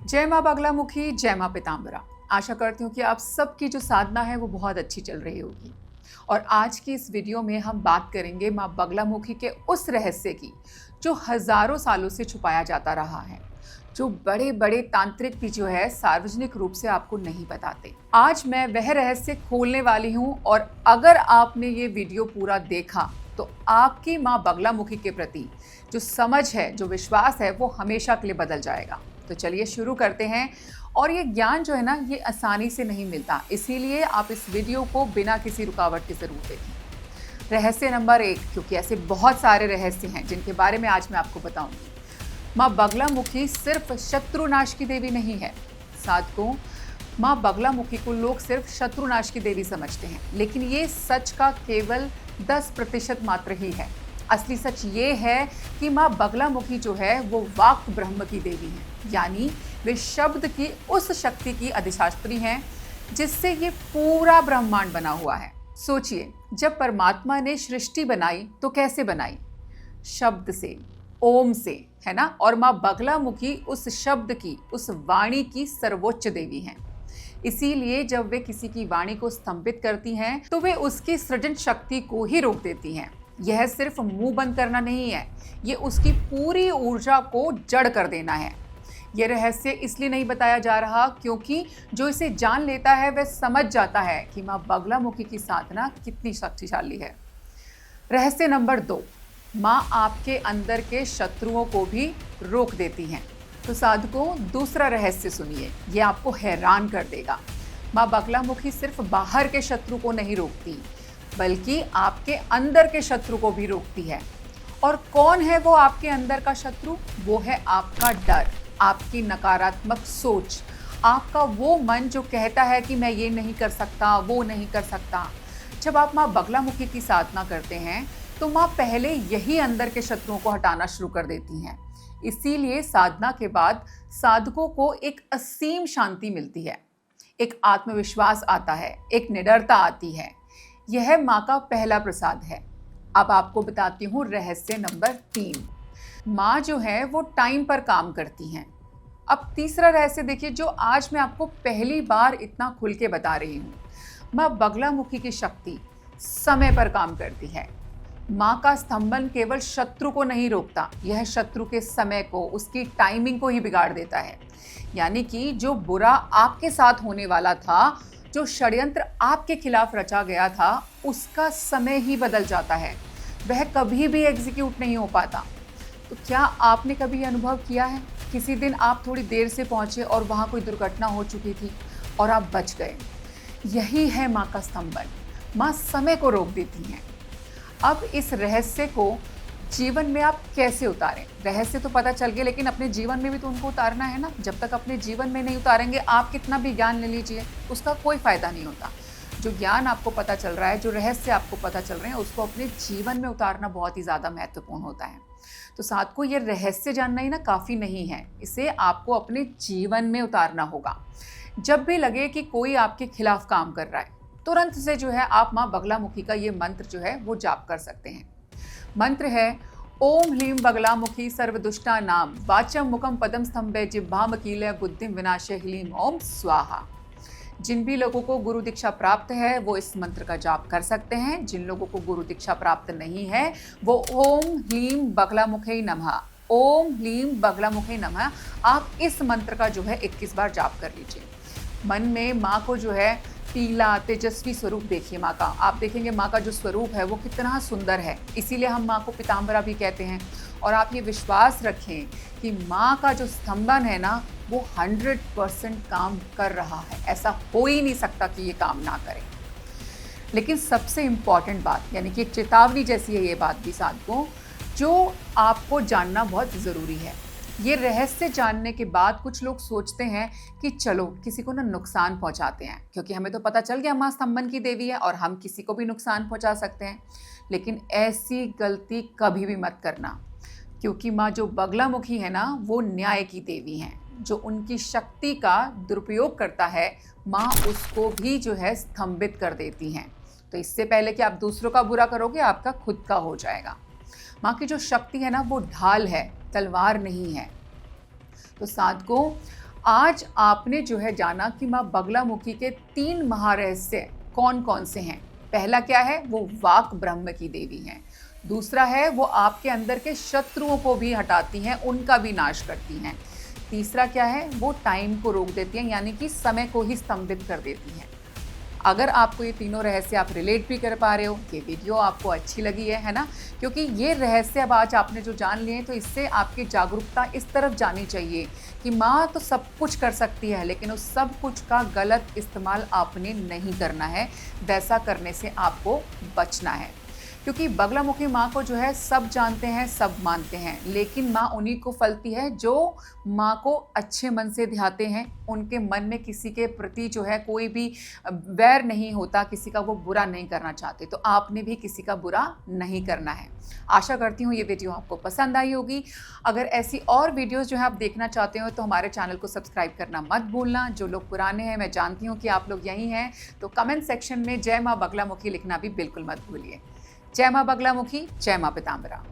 जय माँ बगलामुखी, जय माँ पीताम्बरा। आशा करती हूँ कि आप सबकी जो साधना है वो बहुत अच्छी चल रही होगी। और आज की इस वीडियो में हम बात करेंगे माँ बगलामुखी के उस रहस्य की जो हजारों सालों से छुपाया जाता रहा है, जो बड़े बड़े तांत्रिक भी जो है सार्वजनिक रूप से आपको नहीं बताते। आज मैं वह रहस्य खोलने वाली हूँ और अगर आपने ये वीडियो पूरा देखा तो आपकी माँ बगलामुखी के प्रति जो समझ है, जो विश्वास है, वो हमेशा के लिए बदल जाएगा। तो चलिए शुरू करते हैं। और ये ज्ञान जो है ना, ये आसानी से नहीं मिलता, इसीलिए आप इस वीडियो को बिना किसी रुकावट के जरूर देखें। रहस्य नंबर 1, क्योंकि ऐसे बहुत सारे रहस्य हैं जिनके बारे में आज मैं आपको बताऊंगी। माँ बगलामुखी सिर्फ शत्रुनाश की देवी नहीं है। साधकों, माँ बगलामुखी को लोग सिर्फ शत्रुनाश की देवी समझते हैं, लेकिन ये सच का केवल 10% मात्र ही है। असली सच ये है कि माँ बगलामुखी जो है वो वाक् ब्रह्म की देवी है, यानी वे शब्द की उस शक्ति की अधिष्ठात्री हैं जिससे ये पूरा ब्रह्मांड बना हुआ है। सोचिए, जब परमात्मा ने सृष्टि बनाई तो कैसे बनाई? शब्द से, ओम से, है ना। और माँ बगलामुखी उस शब्द की, उस वाणी की सर्वोच्च देवी हैं। इसीलिए जब वे किसी की वाणी को स्तंभित करती हैं तो वे उसकी सृजन शक्ति को ही रोक देती हैं। यह सिर्फ मुंह बंद करना नहीं है, ये उसकी पूरी ऊर्जा को जड़ कर देना है। यह रहस्य इसलिए नहीं बताया जा रहा क्योंकि जो इसे जान लेता है वह समझ जाता है कि माँ बगलामुखी की साधना कितनी शक्तिशाली है। रहस्य नंबर 2, माँ आपके अंदर के शत्रुओं को भी रोक देती हैं। तो साधकों, दूसरा रहस्य सुनिए, ये आपको हैरान कर देगा। माँ बगलामुखी सिर्फ बाहर के शत्रु को नहीं रोकती, बल्कि आपके अंदर के शत्रु को भी रोकती है। और कौन है वो आपके अंदर का शत्रु? वो है आपका डर, आपकी नकारात्मक सोच, आपका वो मन जो कहता है कि मैं ये नहीं कर सकता, वो नहीं कर सकता। जब आप माँ बगलामुखी की साधना करते हैं तो माँ पहले यही अंदर के शत्रुओं को हटाना शुरू कर देती हैं। इसीलिए साधना के बाद साधकों को एक असीम शांति मिलती है, एक आत्मविश्वास आता है, एक निडरता आती है। यह माँ का पहला प्रसाद है। अब आपको बताती हूँ रहस्य नंबर 3। माँ जो है वो टाइम पर काम करती हैं। अब तीसरा रहस्य देखिए, जो आज मैं आपको पहली बार इतना खुल के बता रही हूँ। माँ बगलामुखी की शक्ति समय पर काम करती है। माँ का स्तंभन केवल शत्रु को नहीं रोकता, यह शत्रु के समय को, उसकी टाइमिंग को ही बिगाड़ देता है। यानी कि जो बुरा आपके साथ होने वाला था, जो षड्यंत्र आपके खिलाफ रचा गया था, उसका समय ही बदल जाता है, वह कभी भी एग्जीक्यूट नहीं हो पाता। तो क्या आपने कभी अनुभव किया है, किसी दिन आप थोड़ी देर से पहुंचे और वहां कोई दुर्घटना हो चुकी थी और आप बच गए? यही है माँ का स्तंभन। माँ समय को रोक देती हैं। अब इस रहस्य को जीवन में आप कैसे उतारें? रहस्य तो पता चल गया, लेकिन अपने जीवन में भी तो उनको उतारना है ना। जब तक अपने जीवन में नहीं उतारेंगे, आप कितना भी ज्ञान ले लीजिए, उसका कोई फायदा नहीं होता। जो ज्ञान आपको पता चल रहा है, जो रहस्य आपको पता चल रहे हैं, उसको अपने जीवन में उतारना बहुत ही ज़्यादा महत्वपूर्ण होता है। तो साथ को ये रहस्य जानना ही ना काफ़ी नहीं है, इसे आपको अपने जीवन में उतारना होगा। जब भी लगे कि कोई आपके खिलाफ काम कर रहा है, तुरंत से जो है आप माँ बगलामुखी का ये मंत्र जो है वो जाप कर सकते हैं। मंत्र है ओम ह्लीं बगलामुखी सर्वदुष्टा नाम वाचम मुखम पदम स्तंभे जिह्वाम कीलय बुद्धिम विनाशय ह्लीं ओम स्वाहा। जिन भी लोगों को गुरु दीक्षा प्राप्त है वो इस मंत्र का जाप कर सकते हैं। जिन लोगों को गुरु दीक्षा प्राप्त नहीं है वो ओम ह्लीं बगलामुखी नमः, ओम ह्लीं बगलामुखी नमः, आप इस मंत्र का जो है 21 बार जाप कर लीजिए। मन में माँ को जो है पीला तेजस्वी स्वरूप देखिए माँ का। आप देखेंगे माँ का जो स्वरूप है वो कितना सुंदर है, इसीलिए हम माँ को पीताम्बरा भी कहते हैं। और आप ये विश्वास रखें कि माँ का जो स्तंभन है ना, वो 100% काम कर रहा है। ऐसा हो ही नहीं सकता कि ये काम ना करे। लेकिन सबसे इम्पॉर्टेंट बात, यानी कि एक चेतावनी जैसी है ये बात भी साधकों, जो आपको जानना बहुत ज़रूरी है। ये रहस्य जानने के बाद कुछ लोग सोचते हैं कि चलो किसी को ना नुकसान पहुंचाते हैं, क्योंकि हमें तो पता चल गया माँ स्तंभन की देवी है और हम किसी को भी नुकसान पहुंचा सकते हैं। लेकिन ऐसी गलती कभी भी मत करना, क्योंकि माँ जो बगलामुखी है ना, वो न्याय की देवी हैं। जो उनकी शक्ति का दुरुपयोग करता है, माँ उसको भी जो है स्तंभित कर देती हैं। तो इससे पहले कि आप दूसरों का बुरा करोगे, आपका खुद का हो जाएगा। माँ की जो शक्ति है ना, वो ढाल है, तलवार नहीं है। तो साधकों, आज आपने जो है जाना कि माँ बगलामुखी के 3 महारहस्य कौन कौन से हैं। पहला क्या है, वो वाक ब्रह्म की देवी हैं। दूसरा है वो आपके अंदर के शत्रुओं को भी हटाती हैं, उनका भी नाश करती हैं। तीसरा क्या है, वो टाइम को रोक देती हैं, यानी कि समय को ही स्तंभित कर देती हैं। अगर आपको ये तीनों रहस्य आप रिलेट भी कर पा रहे हो, ये वीडियो आपको अच्छी लगी है ना, क्योंकि ये रहस्य अब आज आपने जो जान लिए हैं तो इससे आपकी जागरूकता इस तरफ जानी चाहिए कि माँ तो सब कुछ कर सकती है, लेकिन उस सब कुछ का गलत इस्तेमाल आपने नहीं करना है। वैसा करने से आपको बचना है, क्योंकि बगलामुखी माँ को जो है सब जानते हैं, सब मानते हैं, लेकिन माँ उन्हीं को फलती है जो माँ को अच्छे मन से ध्याते हैं। उनके मन में किसी के प्रति जो है कोई भी वैर नहीं होता, किसी का वो बुरा नहीं करना चाहते। तो आपने भी किसी का बुरा नहीं करना है। आशा करती हूँ ये वीडियो आपको पसंद आई होगी। अगर ऐसी और वीडियोस जो है आप देखना चाहते हो तो हमारे चैनल को सब्सक्राइब करना मत भूलना। जो लोग पुराने हैं, मैं जानती हूँ कि आप लोग यही हैं, तो कमेंट सेक्शन में जय माँ बगलामुखी लिखना भी बिल्कुल मत भूलिए। जय माँ बगलामुखी, जय माँ पीताम्बरा।